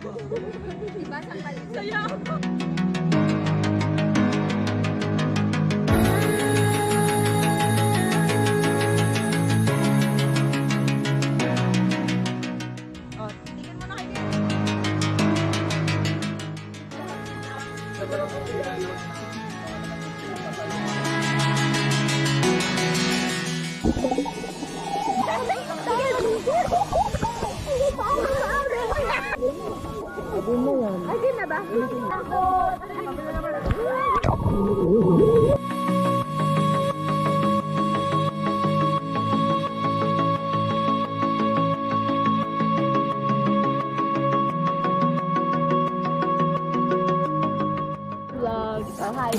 Diba sa kalit? Saya. Oh, tingin mo na kayo. Ay, din na ba? Vlog. Oh, hi.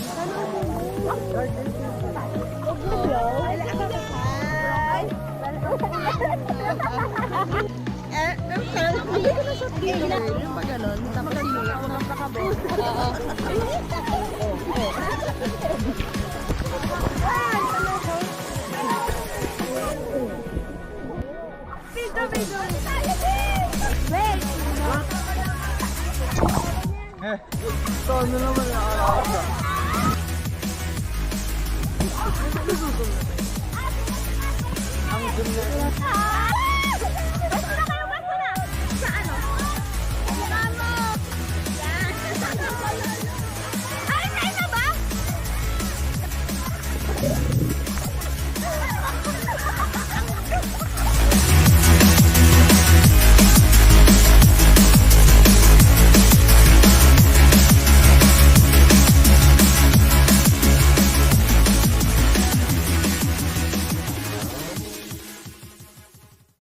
Yung pag ganon, tapos sinulat mo lang nakabot. Oo. Video. Wait! Ito, ano naman nakakalakas. Ang ganda.